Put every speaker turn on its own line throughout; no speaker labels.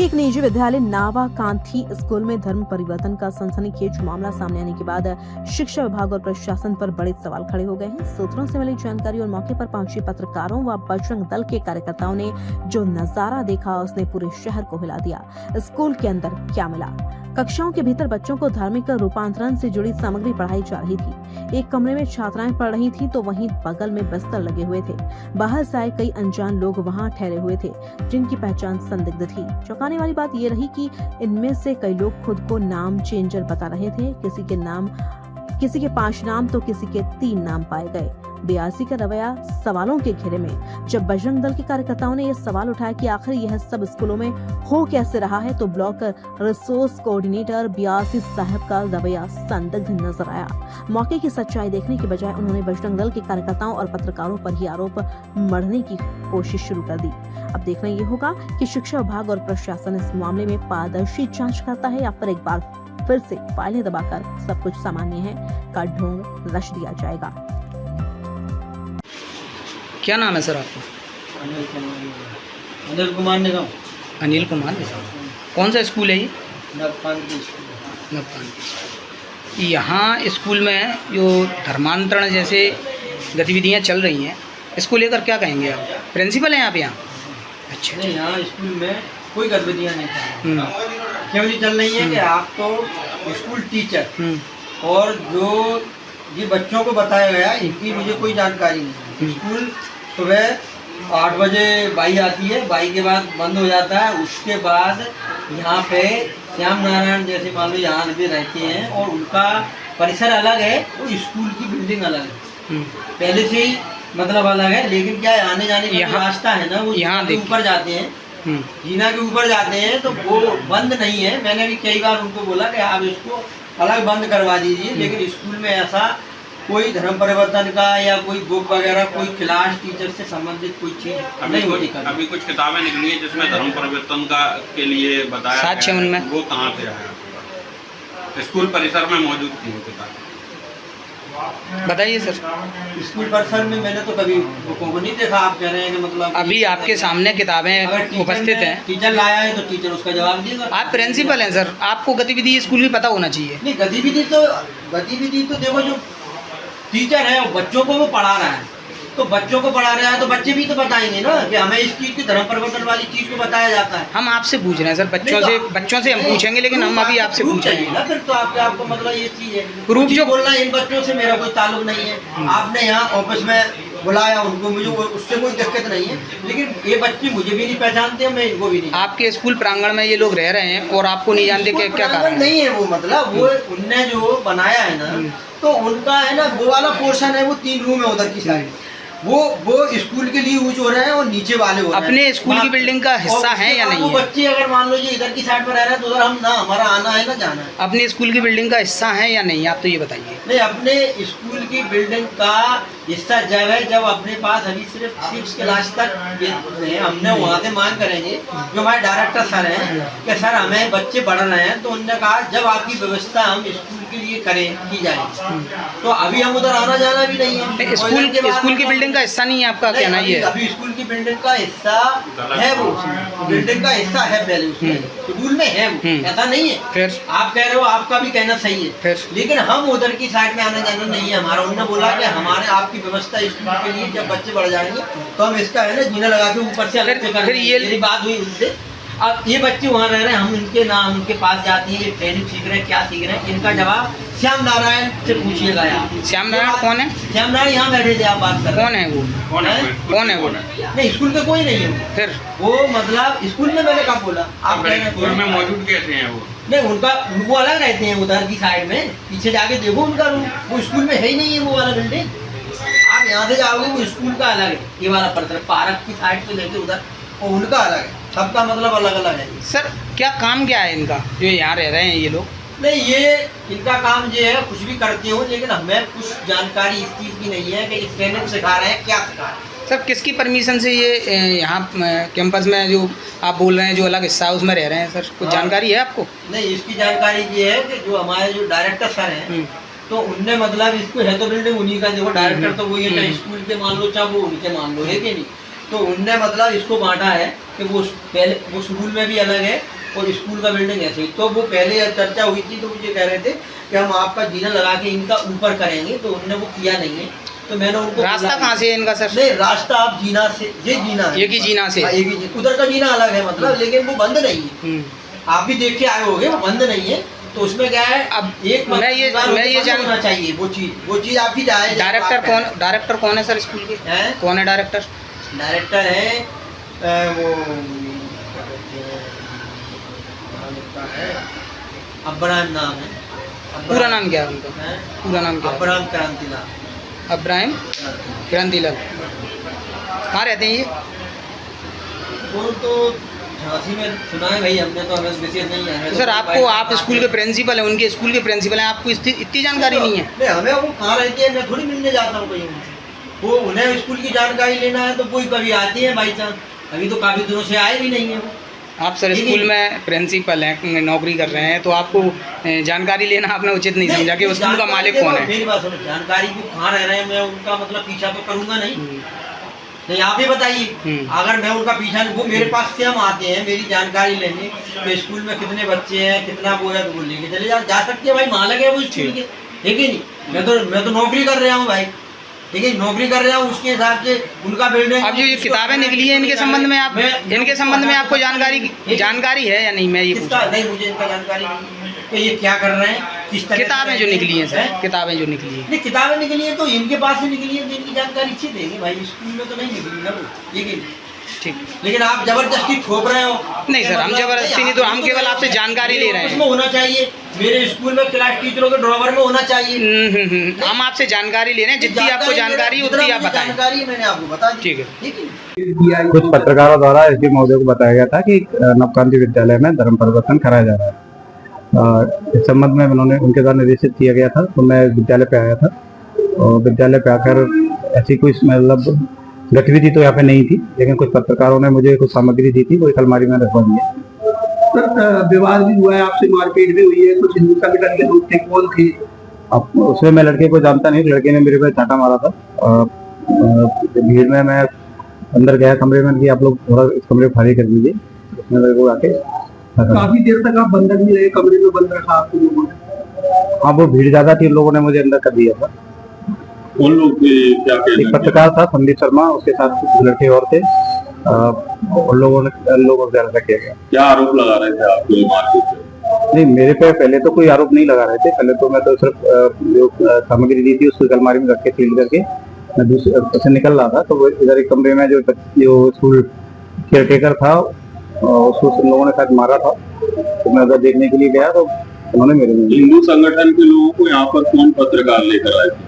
के एक निजी विद्यालय नावा कांथी स्कूल में धर्म परिवर्तन का सनसनीखेज मामला सामने आने के बाद शिक्षा विभाग और प्रशासन पर बड़े सवाल खड़े हो गए हैं। सूत्रों से मिली जानकारी और मौके पर पहुंचे पत्रकारों व बजरंग दल के कार्यकर्ताओं ने जो नजारा देखा उसने पूरे शहर को हिला दिया। स्कूल के अंदर क्या मिला? कक्षाओं के भीतर बच्चों को धार्मिक रूपांतरण से जुड़ी सामग्री पढ़ाई जा रही थी। एक कमरे में छात्राएं पढ़ रही थी तो वहीं बगल में बिस्तर लगे हुए थे। बाहर से आए कई अनजान लोग वहां ठहरे हुए थे जिनकी पहचान संदिग्ध थी। चौंकाने वाली बात ये रही कि इनमें से कई लोग खुद को नाम चेंजर बता रहे थे। किसी के 5 नाम तो किसी के 3 नाम पाए गए। बीआरसी का रवैया सवालों के घेरे में। जब बजरंग दल के कार्यकर्ताओं ने यह सवाल उठाया कि आखिर यह सब स्कूलों में हो कैसे रहा है, तो ब्लॉक रिसोर्स कोऑर्डिनेटर बीआरसी साहब का रवैया संदिग्ध नजर आया। मौके की सच्चाई देखने के बजाय उन्होंने बजरंग दल के कार्यकर्ताओं और पत्रकारों पर ही आरोप मढ़ने की कोशिश शुरू कर दी। अब देखना ये होगा कि शिक्षा विभाग और प्रशासन इस मामले में पारदर्शी जांच करता है या फिर एक बार फिर से फाइलें दबाकर सब कुछ सामान्य है का ढोंग रच दिया जाएगा।
क्या नाम है सर आपका?
अनिल कुमार निगम।
अनिल कुमार निगम। कौन सा स्कूल है ये?
नवकांति स्कूल।
नवकांति। यहाँ स्कूल में जो धर्मांतरण जैसे गतिविधियाँ चल रही हैं, इसको लेकर क्या कहेंगे आप? प्रिंसिपल हैं आप यहाँ? अच्छा।
नहीं, यहाँ स्कूल में कोई गतिविधियाँ नहीं चल रही। क्यों नहीं चल रही है कि आप तो स्कूल टीचर और जो ये बच्चों को बताया गया इनकी मुझे कोई जानकारी नहीं। स्कूल सुबह 8 बजे बाई आती है, बाई के बाद बंद हो जाता है। उसके बाद यहाँ पे श्याम नारायण जैसे मान लो यहाँ भी रहते हैं और उनका परिसर अलग है, वो स्कूल की बिल्डिंग अलग है, पहले से ही मतलब अलग है। लेकिन क्या है, आने जाने का रास्ता है ना, वो यहाँ ऊपर जाते हैं, जीना के ऊपर जाते हैं, तो वो बंद नहीं है। मैंने भी कई बार उनको बोला कि आप इसको अलग बंद करवा दीजिए, लेकिन स्कूल में ऐसा कोई धर्म परिवर्तन का या कोई बुक वगैरह कोई क्लास टीचर से संबंधित कोई चीज नहीं होती।
अभी कुछ किताबें निकली हैं जिसमें धर्म परिवर्तन का के लिए बताया गया है,
उनमें
वो कहाँ से आया? स्कूल परिसर में मौजूद थी वो किताबें।
बताइए सर।
स्कूल परिसर में मैंने तो कभी बुकों को नहीं देखा। आप कह रहे हैं कि मतलब
अभी आपके सामने किताबें उपस्थित हैं,
टीचर लाया है तो टीचर उसका जवाब देगा।
आप प्रिंसिपल हैं सर, आपको गतिविधि स्कूल की पता होना चाहिए।
नहीं, गतिविधि तो देखो, जो टीचर है वो बच्चों को वो पढ़ा रहा है, तो बच्चों को पढ़ा रहा है तो बच्चे भी तो बताएंगे ना कि हमें इस चीज की धर्म परिवर्तन वाली चीज को बताया जाता है।
हम आपसे पूछ रहे हैं सर, बच्चों से हम पूछेंगे, लेकिन हम अभी आपसे पूछेंगे
ना फिर तो आपको मतलब ये चीज है, प्रूफ जो बोलना है, इन बच्चों से मेरा कोई ताल्लुक नहीं है। आपने यहाँ ऑफिस में बुलाया उनको, मुझे उससे कोई दिक्कत नहीं है, लेकिन ये बच्चे मुझे भी नहीं पहचानते, मैं इनको भी नहीं।
आपके स्कूल प्रांगण में ये लोग रह रहे हैं और आपको नहीं जानते कि क्या कारण
नहीं है? वो मतलब वो उनने जो बनाया है ना, तो उनका है ना वो वाला पोर्शन है, वो 3 रूम है उधर की साइड, वो स्कूल के लिए यूज हो रहे हैं और नीचे वाले हो रहे हैं।
अपने स्कूल की बिल्डिंग का हिस्सा है या नहीं है?
बच्चे अगर मान लो ये इधर की साइड पर रह रहे हैं तो उधर हम ना, हमारा आना है ना जाना है। अपने
स्कूल की बिल्डिंग का हिस्सा है या नहीं, आप तो ये बताइए।
नहीं, अपने स्कूल की बिल्डिंग का हिस्सा जब है जब अपने पास अभी सिर्फ 6 क्लास तक हमने वहाँ से मांग करेंगे, जो हमारे डायरेक्टर सर हैं कि सर हमें बच्चे पढ़ रहे हैं, तो उन्होंने कहा जब आपकी व्यवस्था हम स्कूल के लिए की जाए, तो अभी हम उधर आना जाना भी नहीं है।
स्कूल की बिल्डिंग का हिस्सा नहीं है आपका कहना ये?
अभी स्कूल की बिल्डिंग का हिस्सा है, वो बिल्डिंग का हिस्सा है, पहले उसमें शेड्यूल में है, वो ऐसा नहीं है।
फिर
आप कह रहे हो, आपका भी कहना सही है, फिर लेकिन हम उधर की साइड में आना जाना नहीं है हमारा। उन्होंने बोला कि हमारे आपकी व्यवस्था स्कूल के लिए जब बच्चे बढ़ जाएंगे तो हम इसका है ना जीना लगा के ऊपर से अलग से करेंगे। मेरी बात हुई उनसे। अब ये बच्चे वहाँ रह रहे हैं, हम उनके नाम उनके पास जाते हैं, ये ट्रेनिंग सीख रहे हैं, क्या सीख रहे हैं, इनका जवाब श्याम नारायण से पूछिएगा। यार
श्याम नारायण कौन है?
श्याम नारायण यहाँ बैठे थे, आप बात कर।
कौन है वो? कौन है वो?
नहीं, स्कूल में कोई नहीं है। फिर वो मतलब स्कूल में मैंने कहा बोला, आप
स्कूल में मौजूद कैसे हैं वो?
नहीं, वो अलग रहते हैं उधर की साइड में, पीछे जाके देखो उनका रूम, वो स्कूल में है ही नहीं है वो वाला बिल्डिंग। आप यहाँ से जाओगे वो स्कूल का अलग है, ये वाला परिसर पार्क की साइड से लेके उधर, और उनका अलग है, सबका मतलब अलग अलग है।
सर क्या काम क्या है इनका जो यहाँ रह रहे हैं ये लोग?
नहीं, ये इनका काम ये है, कुछ भी करते हो, लेकिन हमें कुछ जानकारी इस चीज़ की नहीं है कि इस ट्रेनिंग सिखा रहे हैं, क्या सिखा रहे हैं।
सर किसकी परमिशन से ये यहाँ कैंपस में जो आप बोल रहे हैं जो अलग हिस्सा है उसमें रह रहे हैं, सर कुछ जानकारी है आपको?
नहीं, इसकी जानकारी ये है कि जो हमारे जो डायरेक्टर सर हैं, तो उनने मतलब इसको है तो बिल्डिंग उन्हीं का, देखो डायरेक्टर तो वही है, चाहे स्कूल के मान लो चाहे वो उनके मान लो, है कि नहीं। तो उनने मतलब इसको बांटा है कि वो पहले वो स्कूल में भी अलग है और स्कूल का बिल्डिंग ऐसे ही। तो वो पहले चर्चा हुई थी तो मुझे कह रहे थे कि हम आपका जीना लगा के इनका ऊपर करेंगे, तो उन्होंने वो किया नहीं है। तो मैंने उनको
रास्ता कहाँ से है इनका सर?
नहीं, रास्ता आप जीना से, ये जीना है,
एक ही जीना से?
हाँ, एक ही उधर का जीना अलग है मतलब, लेकिन वो बंद नहीं है। आप भी देख के आए होगे, वो बंद नहीं है। तो उसमें क्या है,
अब
एक
मैं ये
जानना चाहिए वो चीज आप ही जाए।
डायरेक्टर कौन है सर स्कूल के? कौन है डायरेक्टर?
डायरेक्टर है वो अब्राहिम नाम है।
पूरा नाम क्या है उनका? पूरा नाम क्या है?
अब्राहिम क्रांतिलाल।
अब्राहिम क्रांतिलाल। कहाँ रहते हैं ये?
वो तो झांसी में सुना है भाई हमने, तो हमें विशेष नहीं है।
तो सर आप स्कूल के प्रिंसिपल हैं, उनके स्कूल के प्रिंसिपल हैं, आपको इतनी जानकारी नहीं है?
नहीं, हमें वो कहाँ रहती है, मैं थोड़ी मिलने जाता हूँ कहीं उनसे। वो उन्हें स्कूल की जानकारी लेना है तो कोई कभी आती है बाई चांस, अभी तो काफ़ी दिनों से आए भी नहीं है वो।
आप सर स्कूल में प्रिंसिपल हैं, नौकरी कर रहे हैं, तो आपको जानकारी लेना आपने उचित नहीं समझा कि स्कूल का मालिक कौन है?
मेरी बात सुनो, जानकारी को कहाँ रह रहे हैं, मैं उनका मतलब पीछा तो करूँगा नहीं, आप ही बताइए। अगर मैं उनका पीछा नहीं, वो मेरे पास से हम आते हैं मेरी जानकारी लेने कि स्कूल में कितने बच्चे हैं, कितना वो है, तो वो लेके चले जा सकते हैं भाई, मालिक है वो स्कूल के, ठीक है नहीं। मैं तो नौकरी कर रहा हूँ भाई, ठीक है, नौकरी कर रहा हूँ, उसके हिसाब से उनका बिल्डिंग।
अब जो ये किताबें निकली है इनके संबंध में इनके संबंध में आपको जानकारी है या नहीं? मैं ये पूछा
नहीं, मुझे इनका जानकारी नहीं है कि ये क्या कर रहे हैं, किस तरह।
किताबें जो निकली हैं सर, किताबें जो निकली हैं,
नहीं किताबें निकली हैं तो इनके पास से निकली है, तो इनकी जानकारी अच्छी देंगे भाई, स्कूल में तो नहीं निकली ना वो, ठीक। लेकिन आप जबरदस्ती थोप रहे हो।
नहीं सर, हम जबरदस्ती नहीं, तो हम केवल आपसे जानकारी ले रहे हैं।
उसमें होना चाहिए, मेरे स्कूल में क्लास टीचरों के ड्रॉवर में होना चाहिए।
हम आपसे जानकारी ले रहे हैं, जितनी आपको जानकारी उतनी आप बताएं।
जानकारी मैंने आपको बता दी,
ठीक है।
कुछ पत्रकारों द्वारा एसडी महोदय को बताया गया था कि नवक्रांति विद्यालय में धर्म परिवर्तन कराया जा रहा है। इस संबंध में उन्होंने उनके द्वारा निर्देशित किया गया था, तो मैं विद्यालय पे आया था और विद्यालय पे आकर ऐसी कोई मतलब गतिविधि तो यहाँ पे नहीं थी, लेकिन कुछ पत्रकारों ने मुझे कुछ सामग्री दी थी, वो एक अलमारी में रखवा दी है।
विवाद भी हुआ है, आपसे मारपीट भी हुई है, कुछ हिंदू संगठन के लोग थे, कौन थे?
अब उसमें मैं लड़के को जानता नहीं, लड़के ने मेरे पे चाटा मारा था। भीड़ में मैं अंदर गया कमरे में कि आप लोग थोड़ा इस कमरे को खाली कर दीजिए, उसमें मेरे को आके
काफी देर तक आप बंधक भी रहे, कमरे में बंद रखा आपको लोगों ने?
हाँ, वो भीड़ ज्यादा थी, लोगों ने मुझे अंदर कर दिया था।
उन लोग क्या
एक पत्रकार था संदीप शर्मा, उसके साथ कुछ लड़के और थे, उन लोगों को ऐसा किया गया।
क्या आरोप लगा रहे थे आप लोग मारपीट?
नहीं, मेरे पे पहले तो कोई आरोप नहीं लगा रहे थे। पहले तो मैं तो सिर्फ जो सामग्री दी थी उसको अलमारी में रख के सील करके मैं दूसरे से निकल रहा था, तो वो इधर एक कमरे में जो स्कूल केयरटेकर था उसको उन लोगों ने शायद मारा था, तो मैं उधर देखने के लिए गया तो उन्होंने मेरे
हिंदू संगठन के लोगों को यहाँ पर कौन पत्रकार लेकर आए थे?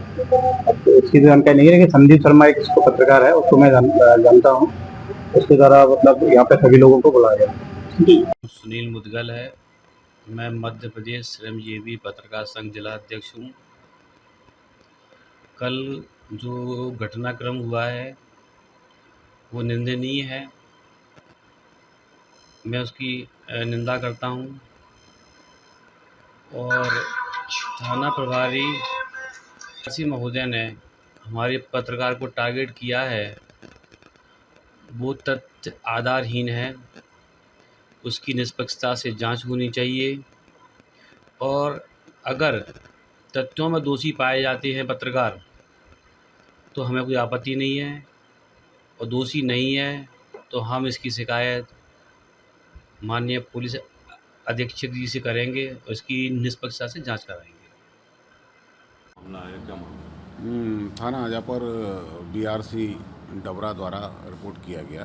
तो इसकी जानकारी नहीं है, लेकिन संदीप शर्मा एक पत्रकार है, उसको मैं जानता हूँ, उसके द्वारा मतलब यहाँ पे सभी लोगों को बुलाया गया।
सुनील मुदगल है, मैं मध्य प्रदेश श्रमजीवी पत्रकार संघ जिला अध्यक्ष हूँ। कल जो घटनाक्रम हुआ है वो निंदनीय है, मैं उसकी निंदा करता हूँ और थाना प्रभारी महोदय ने हमारे पत्रकार को टारगेट किया है, वो तथ्य आधारहीन है, उसकी निष्पक्षता से जांच होनी चाहिए और अगर तथ्यों में दोषी पाए जाते हैं पत्रकार तो हमें कोई आपत्ति नहीं है, और दोषी नहीं है तो हम इसकी शिकायत माननीय पुलिस अधीक्षक जी से करेंगे और इसकी निष्पक्षता से जांच कराएंगे।
थाना आजापुर BRC डबरा द्वारा रिपोर्ट किया गया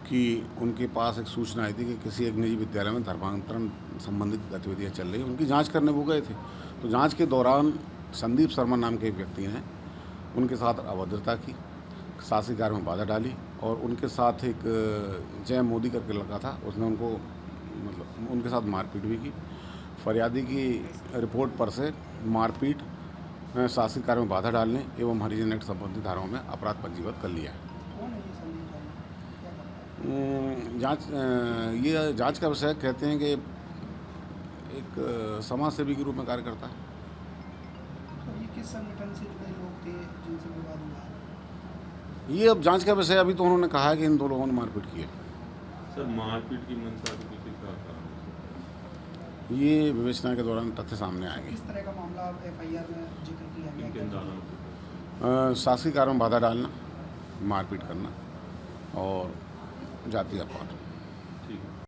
कि उनके पास एक सूचना आई थी कि किसी एक निजी विद्यालय में धर्मांतरण संबंधित गतिविधियां चल रही, उनकी जांच करने वो गए थे। तो जांच के दौरान संदीप शर्मा नाम के एक व्यक्ति ने उनके साथ अभद्रता की, शासकीय कार्य में बाधा डाली और उनके साथ एक जय मोदी करके लड़का था, उसने उनको मतलब उनके साथ मारपीट भी की। फरियादी की रिपोर्ट पर से मारपीट, शासकीय कार्य में बाधा डालने एवं हरिजन एक्ट संबंधी धाराओं में अपराध पंजीबद्ध कर लिया है। जांच का विषय कहते हैं कि एक समाज सेवी के रूप में कार्य करता है।
ये किस संगठन से जुड़े लोग थे जिनसे विवाद हुआ?
ये अब जांच का विषय, अभी तो उन्होंने कहा है कि इन दो लोगों ने मारपीट की है।
सर मारपीट की मंशा किसी का
ये विवेचना के दौरान तथ्य सामने आएंगे।
किस तरह का मामला FIR में जिक्र किया गया?
शासकीय कार्यों में बाधा डालना, मारपीट करना और जातीय अपमान।